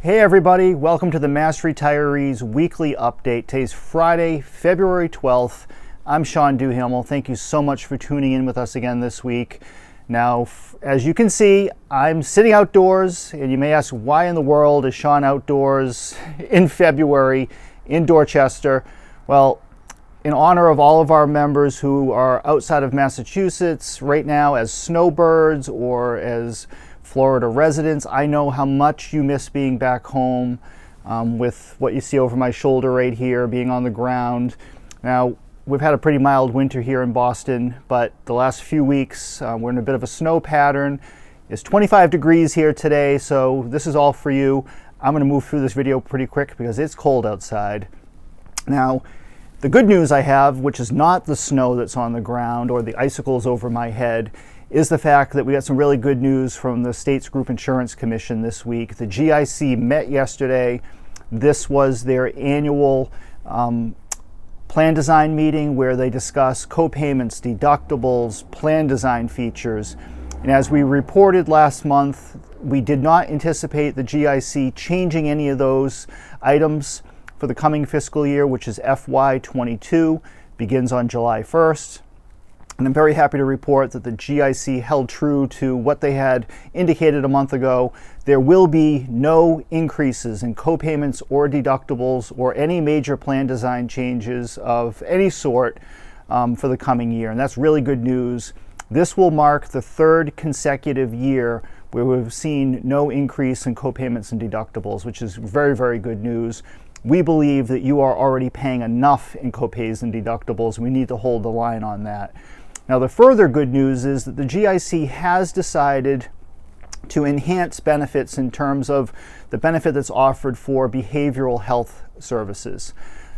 Hey everybody, welcome to the Mass Retirees Weekly Update. Today's Friday, February 12th. I'm Sean Duhamel. Thank you so much for tuning in with us again this week. Now, as you can see, I'm sitting outdoors, and you may ask, why in the world is Sean outdoors in February in Dorchester? Well, in honor of all of our members who are outside of Massachusetts right now as snowbirds or as Florida residents, I know how much you miss being back home with what you see over my shoulder right here, being on the ground. Now, we've had a pretty mild winter here in Boston, but the last few weeks we're in a bit of a snow pattern. It's 25 degrees here today, so this is all for you. I'm going to move through this video pretty quick because it's cold outside. Now, the good news I have, which is not the snow that's on the ground or the icicles over my head, is the fact that we got some really good news from the state's Group Insurance Commission this week. The GIC met yesterday. This was their annual plan design meeting where they discuss copayments, deductibles, plan design features. And as we reported last month, we did not anticipate the GIC changing any of those items for the coming fiscal year, which is FY22, begins on July 1st. And I'm very happy to report that the GIC held true to what they had indicated a month ago. There will be no increases in copayments or deductibles or any major plan design changes of any sort for the coming year. And that's really good news. This will mark the third consecutive year where we've seen no increase in copayments and deductibles, which is very, very good news. We believe that you are already paying enough in copays and deductibles. We need to hold the line on that. Now, the further good news is that the GIC has decided to enhance benefits in terms of the benefit that's offered for behavioral health services.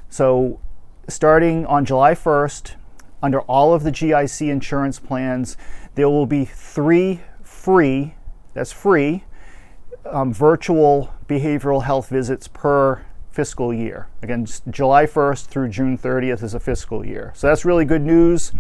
So starting on July 1st, under all of the GIC insurance plans, there will be 3 free, that's free, virtual behavioral health visits per fiscal year. Again, July 1st through June 30th is a fiscal year. So that's really good news.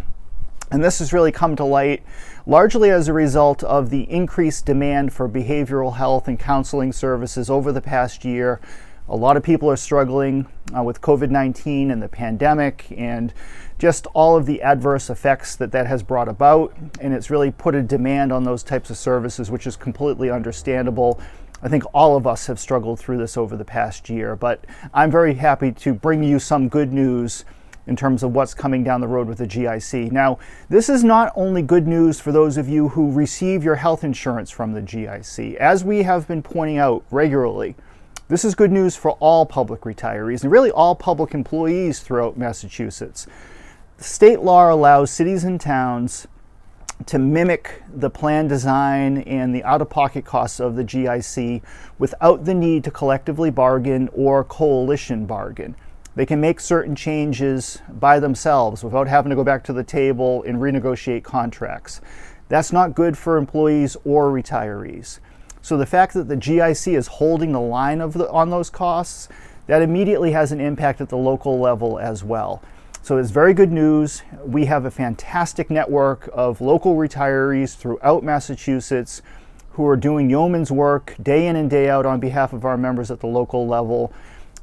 And this has really come to light largely as a result of the increased demand for behavioral health and counseling services over the past year. A lot of people are struggling with COVID-19 and the pandemic and just all of the adverse effects that has brought about. And it's really put a demand on those types of services, which is completely understandable. I think all of us have struggled through this over the past year, but I'm very happy to bring you some good news in terms of what's coming down the road with the GIC. Now, this is not only good news for those of you who receive your health insurance from the GIC. As we have been pointing out regularly, this is good news for all public retirees and really all public employees throughout Massachusetts. State law allows cities and towns to mimic the plan design and the out-of-pocket costs of the GIC without the need to collectively bargain or coalition bargain. They can make certain changes by themselves without having to go back to the table and renegotiate contracts. That's not good for employees or retirees. So the fact that the GIC is holding the line on those costs, that immediately has an impact at the local level as well. So it's very good news. We have a fantastic network of local retirees throughout Massachusetts who are doing yeoman's work day in and day out on behalf of our members at the local level.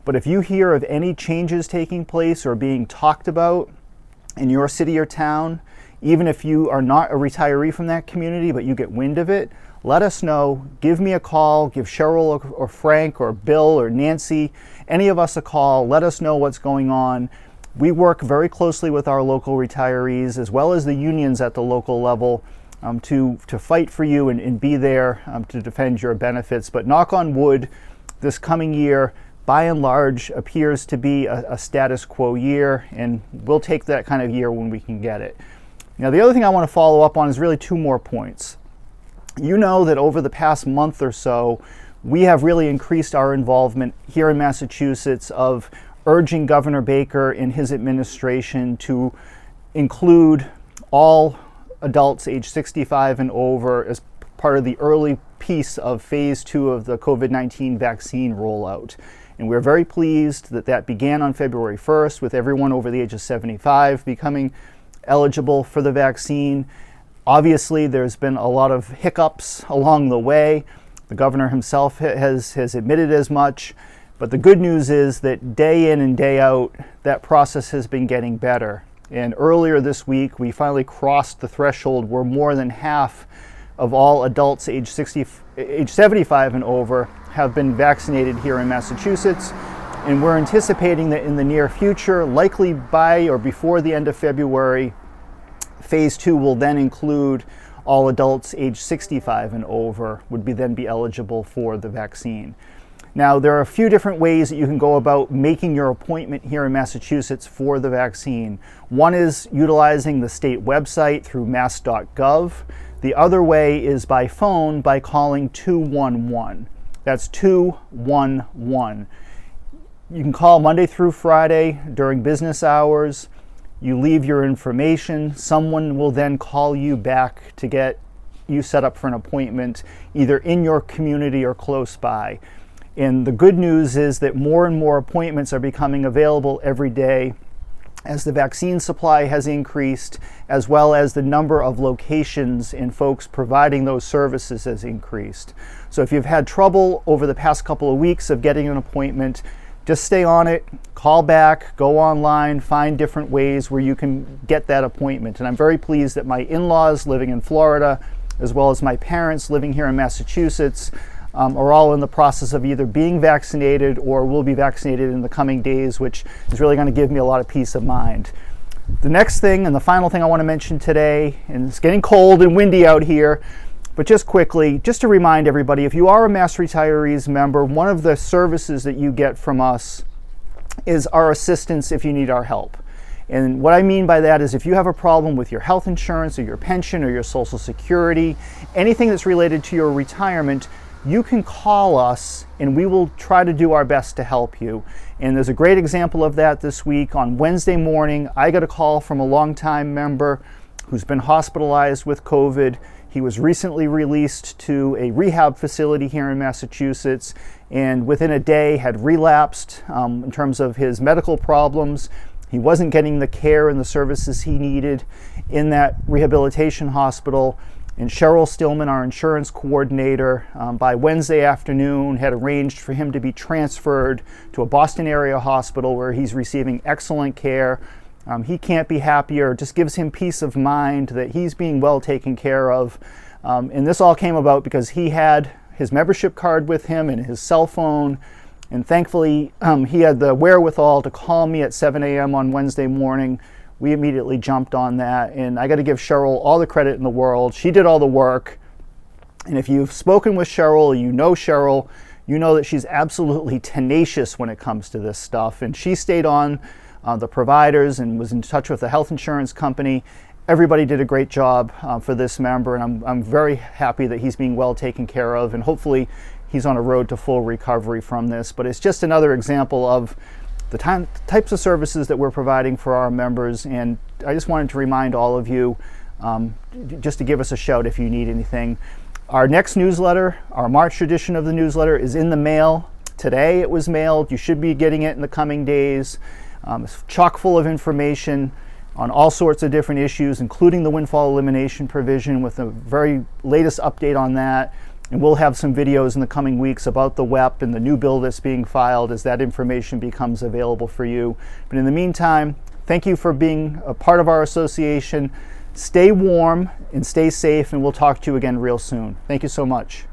But if you hear of any changes taking place or being talked about in your city or town, even if you are not a retiree from that community, but you get wind of it, let us know. Give me a call, give Cheryl or Frank or Bill or Nancy, any of us a call. Let us know what's going on. We work very closely with our local retirees as well as the unions at the local level to fight for you and be there to defend your benefits. But knock on wood, this coming year, by and large, appears to be a status quo year, and we'll take that kind of year when we can get it. Now, the other thing I want to follow up on is really 2 more points. You know that over the past month or so, we have really increased our involvement here in Massachusetts of urging Governor Baker and his administration to include all adults age 65 and over as part of the early piece of phase 2 of the COVID-19 vaccine rollout. And we're very pleased that that began on February 1st with everyone over the age of 75 becoming eligible for the vaccine. Obviously, there's been a lot of hiccups along the way, The governor himself has admitted as much. But the good news is that day in and day out, that process has been getting better. And earlier this week, we finally crossed the threshold where more than half of all adults age 75 and over have been vaccinated here in Massachusetts. And we're anticipating that in the near future, likely by or before the end of February, phase 2 will then include all adults age 65 and over would then be eligible for the vaccine. Now, there are a few different ways that you can go about making your appointment here in Massachusetts for the vaccine. One is utilizing the state website through mass.gov. The other way is by phone by calling 211. That's 211. You can call Monday through Friday during business hours. You leave your information. Someone will then call you back to get you set up for an appointment either in your community or close by. And the good news is that more and more appointments are becoming available every day as the vaccine supply has increased, as well as the number of locations and folks providing those services has increased. So if you've had trouble over the past couple of weeks of getting an appointment, just stay on it, call back, go online, find different ways where you can get that appointment. And I'm very pleased that my in-laws living in Florida, as well as my parents living here in Massachusetts, are all in the process of either being vaccinated or will be vaccinated in the coming days, which is really going to give me a lot of peace of mind. The next thing and the final thing I want to mention today, and it's getting cold and windy out here, but just quickly, just to remind everybody, if you are a Mass Retirees member, one of the services that you get from us is our assistance if you need our help. And what I mean by that is if you have a problem with your health insurance or your pension or your Social Security, anything that's related to your retirement, you can call us and we will try to do our best to help you. And there's a great example of that this week. On Wednesday morning, I got a call from a longtime member who's been hospitalized with COVID. He was recently released to a rehab facility here in Massachusetts and within a day had relapsed in terms of his medical problems. He wasn't getting the care and the services he needed in that rehabilitation hospital. And Cheryl Stillman, our insurance coordinator, by Wednesday afternoon had arranged for him to be transferred to a Boston area hospital where he's receiving excellent care. He can't be happier. It just gives him peace of mind that he's being well taken care of. And this all came about because he had his membership card with him and his cell phone. And thankfully, he had the wherewithal to call me at 7 a.m. on Wednesday morning. We immediately jumped on that, and I got to give Cheryl all the credit in the world. She did all the work, and if you've spoken with Cheryl, you know that she's absolutely tenacious when it comes to this stuff, and she stayed on the providers and was in touch with the health insurance company. Everybody did a great job for this member, and I'm very happy that he's being well taken care of, and hopefully he's on a road to full recovery from this. But it's just another example of the types of services that we're providing for our members, and I just wanted to remind all of you just to give us a shout if you need anything. Our next newsletter, our March edition of the newsletter, is in the mail. Today it was mailed. You should be getting it in the coming days. It's chock full of information on all sorts of different issues, including the windfall elimination provision with the very latest update on that. And we'll have some videos in the coming weeks about the WEP and the new bill that's being filed as that information becomes available for you. But in the meantime, thank you for being a part of our association. Stay warm and stay safe, and we'll talk to you again real soon. Thank you so much.